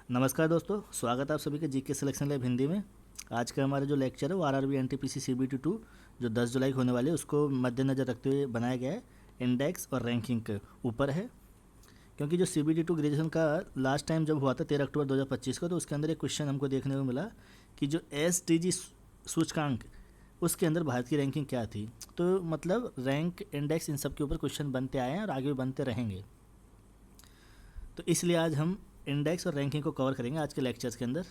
नमस्कार दोस्तों, स्वागत है आप सभी के जीके सिलेक्शन लैब हिंदी में। आज का हमारा जो लेक्चर है वो आरआरबी एनटीपीसी सीबीटी 2 जो 10 जुलाई को होने वाले है उसको मद्देनज़र रखते हुए बनाया गया है। इंडेक्स और रैंकिंग के ऊपर है, क्योंकि जो सीबीटी 2 ग्रेजुएशन का लास्ट टाइम जब हुआ था 13 अक्टूबर 2025 को, तो उसके अंदर एक क्वेश्चन हमको देखने को मिला कि जो एसटीजी सूचकांक उसके अंदर भारत की रैंकिंग क्या थी। तो मतलब रैंक, इंडेक्स, इन सब के ऊपर क्वेश्चन बनते आए हैं और आगे भी बनते रहेंगे। तो इसलिए आज हम इंडेक्स और रैंकिंग को कवर करेंगे आज के लेक्चर्स के अंदर।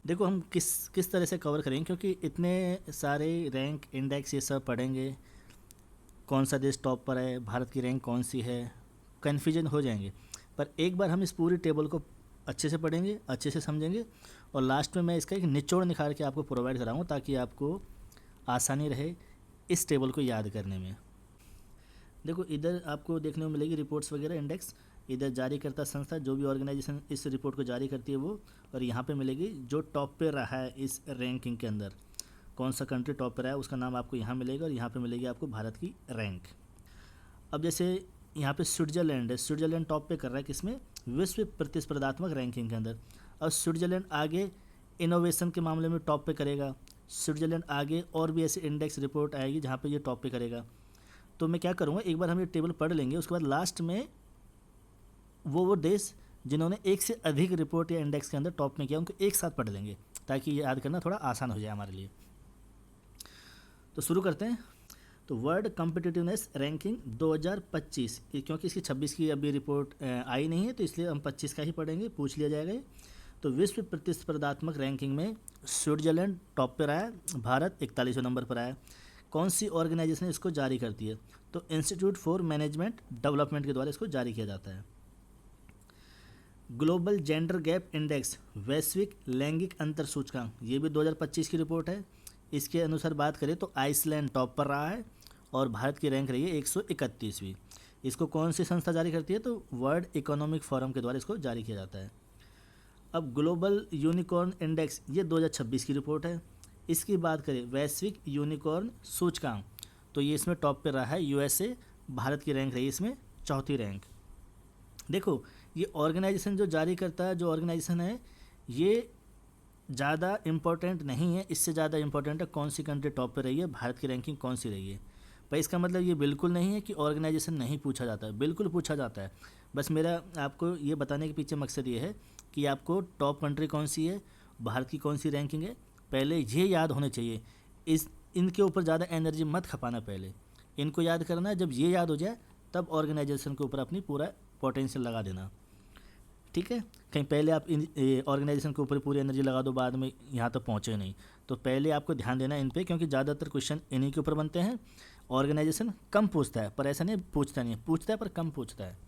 देखो हम किस तरह से कवर करेंगे, क्योंकि इतने सारे रैंक, इंडेक्स, ये सब पढ़ेंगे, कौन सा देश टॉप पर है, भारत की रैंक कौन सी है, कन्फ्यूजन हो जाएंगे। पर एक बार हम इस पूरी टेबल को अच्छे से पढ़ेंगे, अच्छे से समझेंगे, और लास्ट में मैं इसका एक निचोड़ निकाल के आपको प्रोवाइड कराऊंगा ताकि आपको आसानी रहे इस टेबल को याद करने में। देखो इधर आपको देखने को मिलेगी रिपोर्ट्स वगैरह, इंडेक्स, इधर जारी करता संस्था, जो भी ऑर्गेनाइजेशन इस रिपोर्ट को जारी करती है वो, और यहाँ पे मिलेगी जो टॉप पे रहा है इस रैंकिंग के अंदर, कौन सा कंट्री टॉप पे रहा है उसका नाम आपको यहाँ मिलेगा, और यहाँ पे मिलेगी आपको भारत की रैंक। अब जैसे यहाँ पे स्विट्जरलैंड है, स्विट्जरलैंड टॉप पे कर रहा है किसमें, विश्व प्रतिस्पर्धात्मक रैंकिंग के अंदर। और स्विट्जरलैंड आगे इनोवेशन के मामले में टॉप पे करेगा, स्विट्जरलैंड आगे और भी ऐसे इंडेक्स रिपोर्ट आएगी जहाँ पे ये टॉप पे करेगा। तो मैं क्या करूँगा, एक बार हम ये टेबल पढ़ लेंगे, उसके बाद लास्ट में वो देश जिन्होंने एक से अधिक रिपोर्ट या इंडेक्स के अंदर टॉप में किया उनको एक साथ पढ़ लेंगे ताकि याद करना थोड़ा आसान हो जाए हमारे लिए। तो शुरू करते हैं। तो वर्ल्ड कॉम्पिटिटिवनेस रैंकिंग 2025, क्योंकि इसकी 26 की अभी रिपोर्ट आई नहीं है तो इसलिए हम 25 का ही पढ़ेंगे, पूछ लिया जाएगा ये। तो विश्व प्रतिस्पर्धात्मक रैंकिंग में स्विट्जरलैंड टॉप पर आया, भारत 41वें नंबर पर आया। कौन सी ऑर्गेनाइजेशन इसको जारी करती है, तो इंस्टीट्यूट फॉर मैनेजमेंट डेवलपमेंट के द्वारा इसको जारी किया जाता है। ग्लोबल जेंडर गैप इंडेक्स, वैश्विक लैंगिक अंतर सूचकांक, ये भी 2025 की रिपोर्ट है। इसके अनुसार बात करें तो आइसलैंड टॉप पर रहा है और भारत की रैंक रही है 131वीं। इसको कौन सी संस्था जारी करती है, तो वर्ल्ड इकोनॉमिक फोरम के द्वारा इसको जारी किया जाता है। अब ग्लोबल यूनिकॉर्न इंडेक्स, ये 2026 की रिपोर्ट है। इसकी बात करें वैश्विक यूनिकॉर्न सूचकांक, तो ये इसमें टॉप पे रहा है यूएसए, भारत की रैंक रही है इसमें 4थी रैंक। देखो ये ऑर्गेनाइजेशन जो जारी करता है, जो ऑर्गेनाइजेशन है, ये ज़्यादा इम्पोर्टेंट नहीं है, इससे ज़्यादा इम्पोर्टेंट है कौन सी कंट्री टॉप पे रही है, भारत की रैंकिंग कौन सी रही है। पर इसका मतलब ये बिल्कुल नहीं है कि ऑर्गेनाइजेशन नहीं पूछा जाता है, बिल्कुल पूछा जाता है। बस मेरा आपको ये बताने के पीछे मकसद ये है कि आपको टॉप कंट्री कौन सी है, भारत की कौन सी रैंकिंग है, पहले ये याद होने चाहिए। इनके ऊपर ज़्यादा एनर्जी मत खपाना, पहले इनको याद करना है। जब ये याद हो जाए तब ऑर्गेनाइजेशन के ऊपर अपनी पूरा पोटेंशियल लगा देना, ठीक है। कहीं पहले आप इन ऑर्गेनाइजेशन के ऊपर पूरी एनर्जी लगा दो, बाद में यहाँ तक पहुँचे नहीं। तो पहले आपको ध्यान देना इन पे, क्योंकि ज़्यादातर क्वेश्चन इन्हीं के ऊपर बनते हैं। ऑर्गेनाइजेशन कम पूछता है, पर ऐसा नहीं पूछता नहीं है, पूछता है पर कम पूछता है।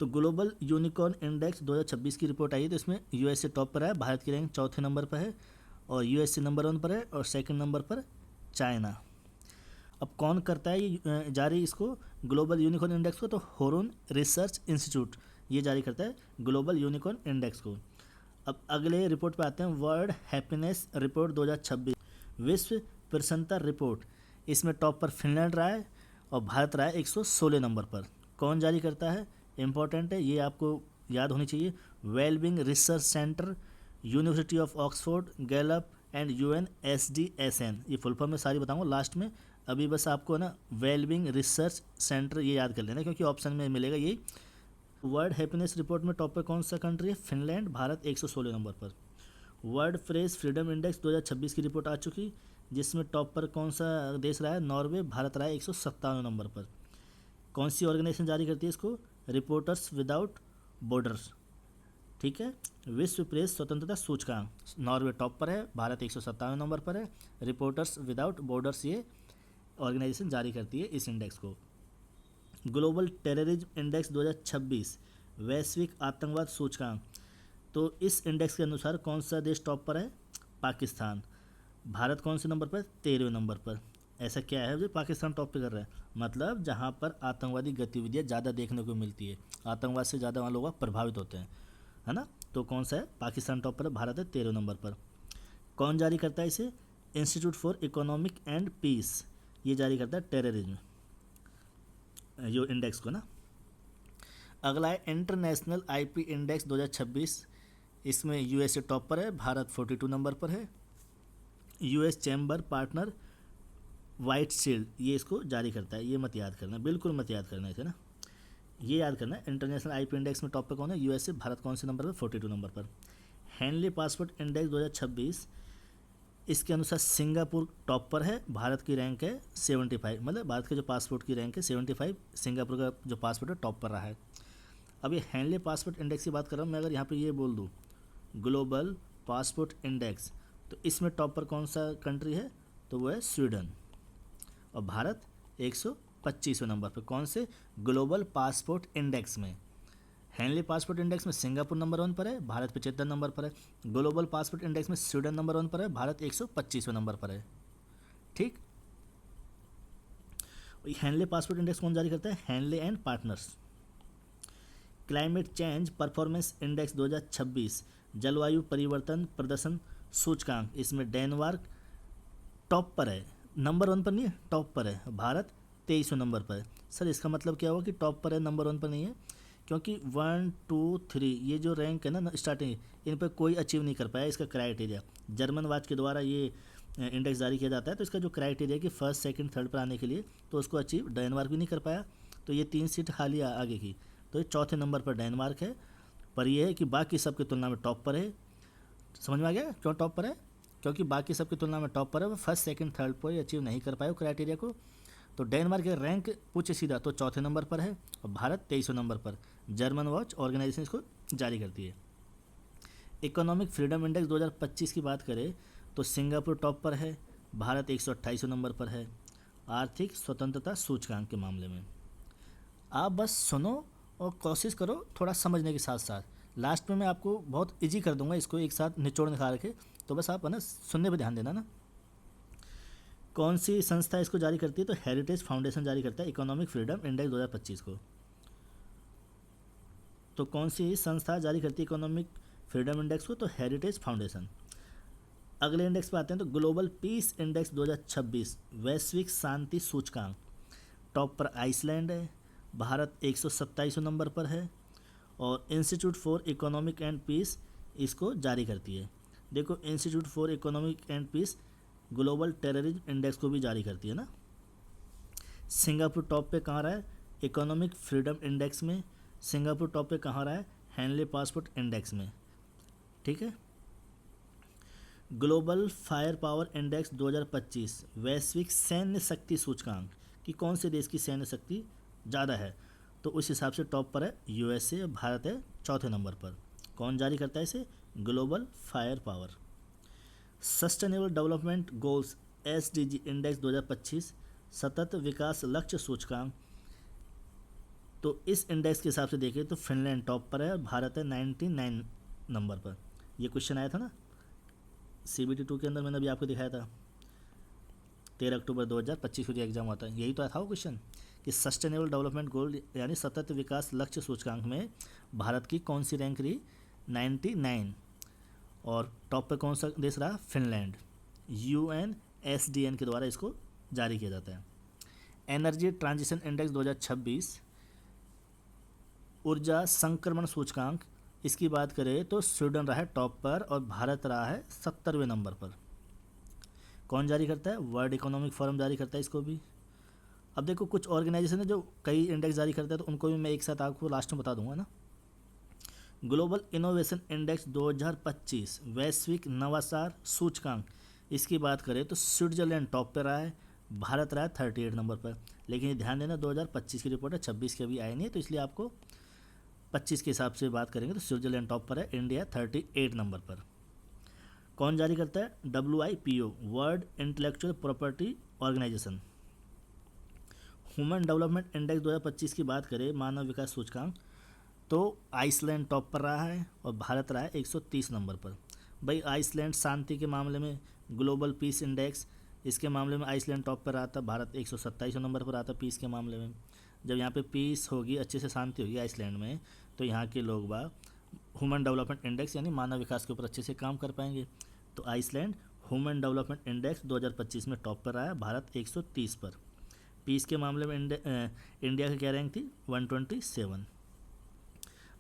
तो ग्लोबल यूनिकॉर्न इंडेक्स 2026 की रिपोर्ट आई है, तो इसमें यूएसए टॉप पर है, भारत की रैंक 4थे नंबर पर है, और यूएसए नंबर 1 पर है, और 2nd नंबर पर चाइना। अब कौन करता है ये जारी इसको, ग्लोबल यूनिकॉर्न इंडेक्स को, तो होरून रिसर्च इंस्टीट्यूट ये जारी करता है ग्लोबल यूनिकॉर्न इंडेक्स को। अब अगले रिपोर्ट पे आते हैं, वर्ल्ड हैप्पीनेस रिपोर्ट 2026, विश्व प्रसन्नता रिपोर्ट। इसमें टॉप पर फिनलैंड रहा है और भारत रहा है 116 नंबर पर। कौन जारी करता है, इंपॉर्टेंट है, ये आपको याद होनी चाहिए। Wellbeing research centre, university of Oxford, Gallup and UNSDSN, ये फुल फॉर्म में सारी बताऊंगा लास्ट में। अभी बस आपको ना वेलबिंग रिसर्च सेंटर ये याद कर लेना, क्योंकि ऑप्शन में मिलेगा ये। वर्ल्ड हैप्पीनेस रिपोर्ट में टॉप पे कौन सा कंट्री है, फिनलैंड, भारत 116 नंबर पर। वर्ल्ड प्रेस फ्रीडम इंडेक्स 2026 की रिपोर्ट आ चुकी, जिसमें टॉप पर कौन सा देश रहा है, नॉर्वे, भारत रहा है 157 नंबर पर। कौन सी ऑर्गेनाइजेशन जारी करती है इसको, रिपोर्टर्स विदाउट बॉर्डर्स, ठीक है। विश्व प्रेस स्वतंत्रता सूचकांक, नॉर्वे टॉप पर है, भारत 157 नंबर पर है, रिपोर्टर्स विदाउट बॉर्डर्स ये ऑर्गेनाइजेशन जारी करती है इस इंडेक्स को। ग्लोबल टेररिज्म इंडेक्स 2026, वैश्विक आतंकवाद सूचकांक, तो इस इंडेक्स के अनुसार कौन सा देश टॉप पर है, पाकिस्तान। भारत कौन से नंबर पर, 13वें नंबर पर। ऐसा क्या है जो पाकिस्तान टॉप पे कर रहा है, मतलब जहाँ पर आतंकवादी गतिविधियाँ ज़्यादा देखने को मिलती है, आतंकवाद से ज़्यादा वहाँ लोग प्रभावित होते हैं, है ना। तो कौन सा है, पाकिस्तान टॉप पर है, भारत है 13वें नंबर पर। कौन जारी करता है इसे, institute for economic and peace, ये जारी करता है टेररिज्म जो इंडेक्स को ना। अगला है इंटरनेशनल आईपी इंडेक्स 2026। इसमें यूएसए टॉप पर है, भारत 42 नंबर पर है। US chamber partner white shield ये इसको जारी करता है, ये मत याद करना, बिल्कुल मत याद करना इसे ना, ये याद करना है। इंटरनेशनल आईपी इंडेक्स में टॉप पे कौन है? यूएसए। भारत कौन से नंबर पर? 42 नंबर पर। हैंडली पासपोर्ट इंडेक्स 2026, इसके अनुसार सिंगापुर टॉप पर है, भारत की रैंक है 75, मतलब भारत के जो पासपोर्ट की रैंक है 75, सिंगापुर का जो पासपोर्ट है टॉप पर रहा है। अब ये हैंडली पासपोर्ट इंडेक्स की बात कर रहा हूँ मैं, अगर यहाँ पे ये बोल दूँ ग्लोबल पासपोर्ट इंडेक्स, तो इसमें टॉप पर कौन सा कंट्री है? तो वो है स्वीडन। और भारत 125वें नंबर पर। कौन से? ग्लोबल पासपोर्ट इंडेक्स में। हैंडली पासपोर्ट इंडेक्स में सिंगापुर नंबर 1 पर है, भारत 75 नंबर पर है। ग्लोबल पासपोर्ट इंडेक्स में स्वीडन नंबर 1 पर है, भारत 125वें नंबर पर है। ठीक। हैंडली पासपोर्ट इंडेक्स कौन जारी करता है? हैंडली and partners. Climate change performance index 2026, जलवायु परिवर्तन प्रदर्शन सूचकांक, इसमें डेनमार्क टॉप पर है, नंबर 1 पर नहीं है, टॉप पर है। भारत 23वें नंबर पर है। सर इसका मतलब क्या हुआ कि टॉप पर है, नंबर 1 पर नहीं है? क्योंकि 1 2 3 ये जो रैंक है ना स्टार्टिंग, इन पर कोई अचीव नहीं कर पाया इसका क्राइटेरिया। जर्मन वाच के द्वारा ये इंडेक्स जारी किया जाता है, तो इसका जो क्राइटेरिया कि फर्स्ट सेकंड थर्ड पर आने के लिए, तो उसको अचीव डेनमार्क भी नहीं कर पाया, तो ये 3 सीट खाली आगे की, तो ये चौथे नंबर पर डेनमार्क है। पर यह है कि बाकी सब की तुलना में टॉप पर है। समझ में आ गया क्यों टॉप पर है? क्योंकि बाकी सब की तुलना में टॉप पर है, वो फर्स्ट सेकंड थर्ड पर अचीव नहीं कर पाए क्राइटेरिया को। तो डेनमार्क का रैंक पूछे सीधा तो चौथे नंबर पर है, और भारत 23वें नंबर पर। जर्मन वॉच ऑर्गेनाइजेशन इसको जारी करती है। इकोनॉमिक फ्रीडम इंडेक्स 2025 की बात करें तो सिंगापुर टॉप पर है, भारत 128वें नंबर पर है। आर्थिक स्वतंत्रता सूचकांक के मामले में आप बस सुनो और कोशिश करो थोड़ा समझने के साथ साथ। लास्ट में मैं आपको बहुत इजी कर दूंगा इसको एक साथ निचोड़ निकाल के, तो बस आप है ना सुनने पर ध्यान देना ना। कौन सी संस्था इसको जारी करती है? तो हेरिटेज फाउंडेशन जारी करता है इकोनॉमिक फ्रीडम इंडेक्स 2025 को। तो कौन सी संस्था जारी करती है इकोनॉमिक फ्रीडम इंडेक्स को? तो हेरिटेज फाउंडेशन। अगले इंडेक्स पे आते हैं तो ग्लोबल पीस इंडेक्स 2026, वैश्विक शांति सूचकांक, टॉप पर आइसलैंड है, भारत 127वें नंबर पर है। और institute for economic and peace इसको जारी करती है। देखो institute for economic and peace global terrorism index को भी जारी करती है ना। सिंगापुर टॉप पे कहाँ रहा है? इकोनॉमिक फ्रीडम इंडेक्स में। सिंगापुर टॉप पे कहाँ रहा है? हैंडली पासपोर्ट इंडेक्स में। ठीक है। ग्लोबल फायर पावर इंडेक्स 2025, वैश्विक सैन्य शक्ति सूचकांक कि कौन से देश की सैन्य शक्ति ज़्यादा है, तो उस हिसाब से टॉप पर है यूएसए, भारत है चौथे नंबर पर। कौन जारी करता है इसे? Global fire power. Sustainable development goals SDG index 2025, सतत विकास लक्ष्य सूचकांक, तो इस इंडेक्स के हिसाब से देखें तो फिनलैंड टॉप पर है और भारत है 99 नंबर पर। ये क्वेश्चन आया था ना CBT 2 के अंदर, मैंने अभी आपको दिखाया था 13 अक्टूबर 2025 को जो एग्जाम हुआ था, यही तो था वो क्वेश्चन कि सस्टेनेबल डेवलपमेंट गोल यानी सतत विकास लक्ष्य सूचकांक में भारत की कौन सी रैंक रही? 99। और टॉप पे कौन सा देश रहा? फिनलैंड। UNSDN के द्वारा इसको जारी किया जाता है। एनर्जी ट्रांजिशन इंडेक्स 2026, ऊर्जा संक्रमण सूचकांक, इसकी बात करें तो स्वीडन रहा है टॉप पर और भारत रहा है 70वें नंबर पर। कौन जारी करता है? वर्ल्ड इकोनॉमिक फोरम जारी करता है इसको भी। अब देखो कुछ ऑर्गेनाइजेशन है जो कई इंडेक्स जारी करता है, तो उनको भी मैं एक साथ आपको लास्ट में बता दूंगा ना। ग्लोबल इनोवेशन इंडेक्स 2025, वैश्विक नवाचार सूचकांक, इसकी बात करें तो स्विट्जरलैंड टॉप पर रहा है, भारत रहा है 38 नंबर पर। लेकिन ये ध्यान देना 2025 की रिपोर्ट है, 26 की अभी आई नहीं है, तो इसलिए आपको 25 के हिसाब से बात करेंगे तो स्विट्जरलैंड टॉप पर है, इंडिया 38 नंबर पर। कौन जारी करता है? WIPO, world intellectual property organisation. Human development index 2025 की बात करें, मानव विकास सूचकांक, तो आइसलैंड टॉप पर रहा है और भारत रहा है 130 नंबर पर। भाई आइसलैंड शांति के मामले में ग्लोबल पीस इंडेक्स, इसके मामले में आइसलैंड टॉप पर रहा था, भारत 127 नंबर पर आता पीस के मामले में। जब यहाँ पे पीस होगी, अच्छे से शांति होगी आइसलैंड में, तो यहाँ के लोग बा ह्यूमन डेवलपमेंट इंडेक्स यानी मानव विकास के ऊपर अच्छे से काम कर पाएंगे। तो आइसलैंड ह्यूमन डेवलपमेंट इंडेक्स 2025 में टॉप पर रहा है, भारत 130 पर। पीस के मामले में इंडिया की क्या रैंक थी? 127।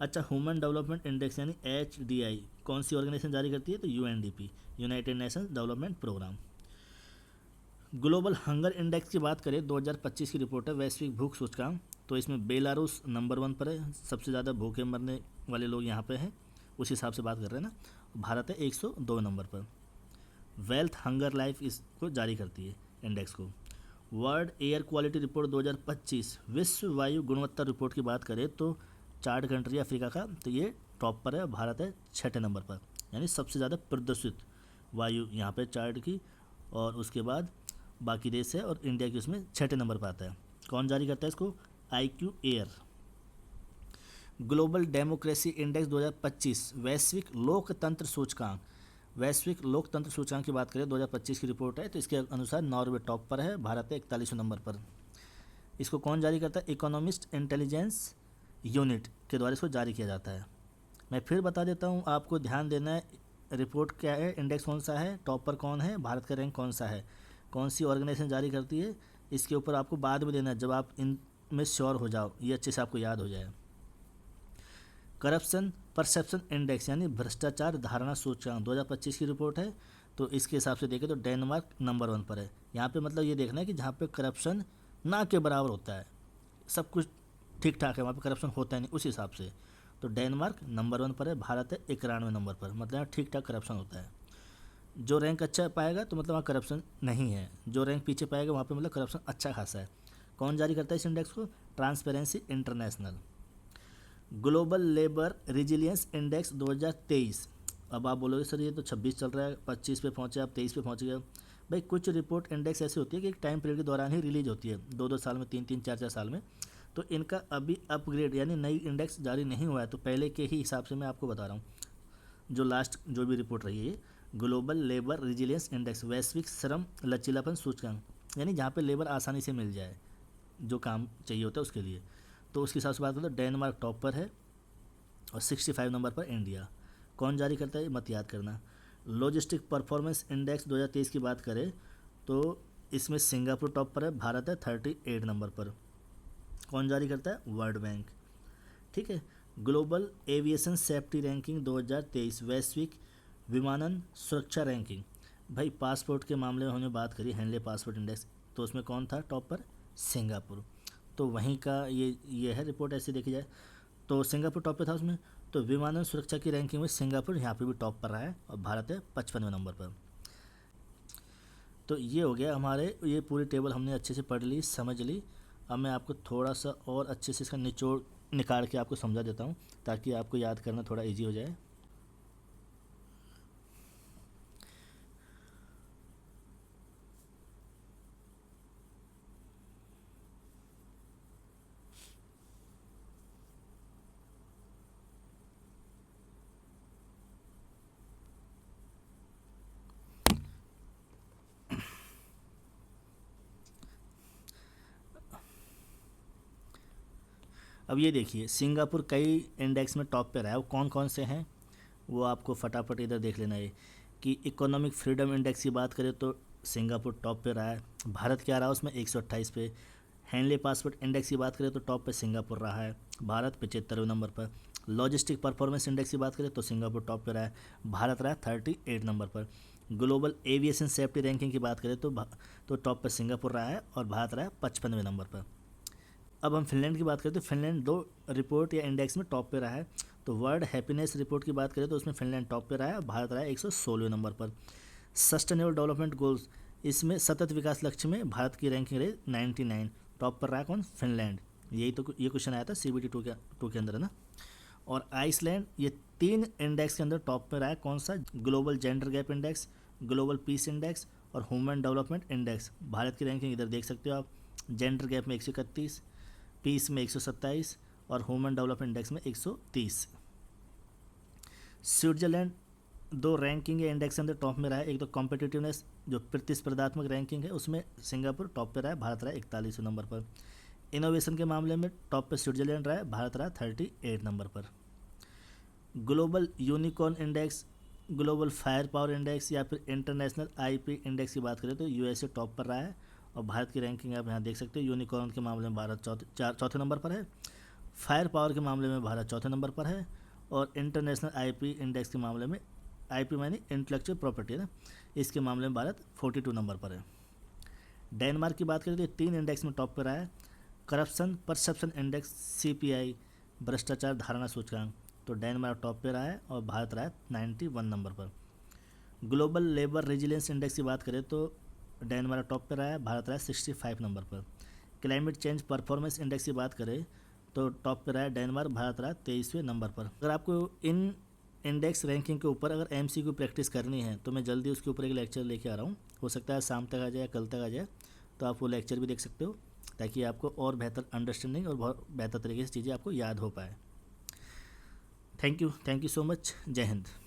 अच्छा, ह्यूमन डेवलपमेंट इंडेक्स यानी HDI कौन सी ऑर्गेनाइजेशन जारी करती है? तो UNDP, United Nations development programme. Global hunger index की बात करें 2025 की रिपोर्ट है, वैश्विक भूख सूचकांक। तो इसमें बेलारूस नंबर 1 पर है, सबसे ज़्यादा भूखे मरने वाले लोग यहाँ पे हैं, उस हिसाब से बात कर रहे हैं ना। भारत है 102 नंबर पर। वेल्थ हंगर लाइफ इसको जारी करती है इंडेक्स को। वर्ल्ड एयर क्वालिटी रिपोर्ट 2025, विश्व वायु गुणवत्ता रिपोर्ट की बात करें तो चार्ट कंट्री अफ्रीका का, तो ये टॉप पर है, भारत है 6ठे नंबर पर, यानी सबसे ज़्यादा प्रदूषित वायु यहाँ पे चार्ट की, और उसके बाद बाकी देश है, और इंडिया की उसमें 6ठे नंबर पर आता है। कौन जारी करता है इसको? IQ air. Global democracy index 2025, वैश्विक लोकतंत्र सूचकांक। वैश्विक लोकतंत्र सूचकांक की बात करें 2025 की रिपोर्ट है, तो इसके अनुसार नॉर्वे टॉप पर है, भारत है 41वें नंबर पर। इसको कौन जारी करता है? इकोनॉमिस्ट इंटेलिजेंस यूनिट के द्वारा इसको जारी किया जाता है। मैं फिर बता देता हूँ, आपको ध्यान देना है रिपोर्ट क्या है, इंडेक्स कौन सा है, टॉप पर कौन है, भारत का रैंक कौन सा है, कौन सी ऑर्गेनाइजेशन जारी करती है, इसके ऊपर आपको बाद में देना है जब आप इनमें श्योर हो जाओ, ये अच्छे से आपको याद हो जाए। करप्शन परसेप्शन इंडेक्स यानी भ्रष्टाचार धारणा सूचकांक 2025 की रिपोर्ट है, तो इसके हिसाब से देखें तो डेनमार्क नंबर 1 पर है। यहाँ पे मतलब ये देखना है कि जहाँ पे करप्शन ना के बराबर होता है, सब कुछ ठीक ठाक है, वहाँ पे करप्शन होता है नहीं, उस हिसाब से तो डेनमार्क नंबर 1 पर है, भारत है 91वें नंबर पर, मतलब यहाँ ठीक ठाक करप्शन होता है। जो रैंक अच्छा पाएगा तो मतलब वहाँ करप्शन नहीं है, जो रैंक पीछे पाएगा वहाँ पे मतलब करप्शन अच्छा खासा है। कौन जारी करता है इस इंडेक्स को? Transparency international. Global labour resilience index 2023। अब आप बोलोगे सर ये तो 26 चल रहा है, 25 पे पहुँचे, आप 23 पे पहुँच गए। भाई कुछ रिपोर्ट इंडेक्स ऐसी होती है कि एक टाइम पीरियड के दौरान ही रिलीज होती है, 2-2 साल में, 3-3, 4-4 साल में, तो इनका अभी अपग्रेड यानी नई इंडेक्स जारी नहीं हुआ है, तो पहले के ही हिसाब से मैं आपको बता रहा हूँ। जो लास्ट जो भी रिपोर्ट रही है, ग्लोबल लेबर रिजिलियंस इंडेक्स, वैश्विक श्रम लचीलापन सूचकांक, यानी जहाँ पे लेबर आसानी से मिल जाए, जो काम चाहिए होता है उसके लिए, तो उसके हिसाब से बात करें तो डेनमार्क टॉप पर है, और 65 नंबर पर इंडिया। कौन जारी करता है मत याद करना। लॉजिस्टिक परफॉर्मेंस इंडेक्स 2023 की बात करें तो इसमें सिंगापुर टॉप पर है, भारत है 38 नंबर पर। कौन जारी करता है? World bank. ठीक है। ग्लोबल एविएशन सेफ्टी रैंकिंग 2023, वैश्विक विमानन सुरक्षा रैंकिंग। भाई पासपोर्ट के मामले में हमने बात करी, हैंडले पासपोर्ट इंडेक्स, तो उसमें कौन था टॉप पर? सिंगापुर। तो वहीं का ये है रिपोर्ट, ऐसे देखी जाए तो सिंगापुर टॉप पे था उसमें। तो विमानन सुरक्षा की रैंकिंग में सिंगापुर यहाँ पे भी टॉप पर रहा है, और भारत है 55वें नंबर पर। तो ये हो गया हमारे, ये पूरी टेबल हमने अच्छे से पढ़ ली, समझ ली। अब मैं आपको थोड़ा सा और अच्छे से इसका निचोड़ निकाल के आपको समझा देता हूँ, ताकि आपको याद करना थोड़ा ईजी हो जाए। अब ये देखिए, सिंगापुर कई इंडेक्स में टॉप पे रहा है, वो कौन कौन से हैं वो आपको फटाफट इधर देख लेना है। कि इकोनॉमिक फ्रीडम इंडेक्स की बात करें तो सिंगापुर टॉप पे रहा है, भारत क्या रहा उसमें 128 पे। हैंडले पासपोर्ट इंडेक्स की बात करें तो टॉप पे सिंगापुर रहा है, भारत 75वें नंबर पर। लॉजिस्टिक परफॉर्मेंस इंडेक्स की बात करें तो सिंगापुर टॉप पे रहा है, भारत रहा है 38 नंबर पर। ग्लोबल एविएशन सेफ्टी रैंकिंग की बात करें तो टॉप पर सिंगापुर रहा है, और भारत रहा है 55वें नंबर पर। अब हम फिनलैंड की बात करें तो फिनलैंड 2 रिपोर्ट या इंडेक्स में टॉप पे रहा है। तो वर्ल्ड हैप्पीनेस रिपोर्ट की बात करें तो उसमें फिनलैंड टॉप पे रहा है, और भारत रहा है 116वें नंबर पर। सस्टेनेबल डेवलपमेंट गोल्स, इसमें सतत विकास लक्ष्य में भारत की रैंकिंग रही 99, टॉप पर रहा कौन? फिनलैंड। यही तो ये क्वेश्चन आया था CBT 2 के अंदर, है ना। और आइसलैंड, ये 3 इंडेक्स के अंदर टॉप पे रहा है, कौन सा? Global gender gap index, global peace index, और ह्यूमन डेवलपमेंट इंडेक्स। भारत की रैंकिंग इधर देख सकते हो आप, जेंडर गैप में 131, पीस में 127, और ह्यूमन डेवलपमेंट इंडेक्स में 130। स्विट्जरलैंड 2 रैंकिंग या इंडेक्स के अंदर टॉप में रहा है, एक तो कॉम्पिटिटिवनेस जो प्रतिस्पर्धात्मक रैंकिंग है उसमें सिंगापुर टॉप पे रहा है, भारत रहा है 41वें नंबर पर। इनोवेशन के मामले में टॉप पे स्विट्जरलैंड रहा है, भारत रहा 38 नंबर पर। Global unicorn index, global fire power index, या फिर इंटरनेशनल IP इंडेक्स की बात करें तो USA टॉप पर रहा है, और भारत की रैंकिंग आप यहाँ देख सकते हो। यूनिकॉर्न के मामले में भारत चौथे नंबर पर है। फायर पावर के मामले में भारत चौथे नंबर पर है, और इंटरनेशनल आईपी इंडेक्स के मामले में, आईपी मानी इंटेलेक्चुअल प्रॉपर्टी है ना, इसके मामले में भारत 42 नंबर पर है। डेनमार्क की बात करें तो 3 इंडेक्स में टॉप पर आया। करप्शन परसेप्शन इंडेक्स CPI, भ्रष्टाचार धारणा सूचकांक, तो डेनमार्क टॉप पर रहा है और भारत रहा है 91 नंबर पर। ग्लोबल लेबर रेजिलियंस इंडेक्स की बात करें तो डेनमार्क टॉप पर रहा है, भारत रहा है 65 नंबर पर। क्लाइमेट चेंज परफॉर्मेंस इंडेक्स की बात करें तो टॉप पर रहा है डेनमार्क, भारत रहा है 23वें नंबर पर। अगर आपको इन इंडेक्स रैंकिंग के ऊपर अगर MCQ प्रैक्टिस करनी है तो मैं जल्दी उसके ऊपर एक लेक्चर लेके आ रहा हूँ, हो सकता है शाम तक आ जाए या कल तक आ जाए, तो आप वो लेक्चर भी देख सकते हो ताकि आपको और बेहतर अंडरस्टैंडिंग और बहुत बेहतर तरीके से चीज़ें आपको याद हो पाए। Thank you so much. जय हिंद।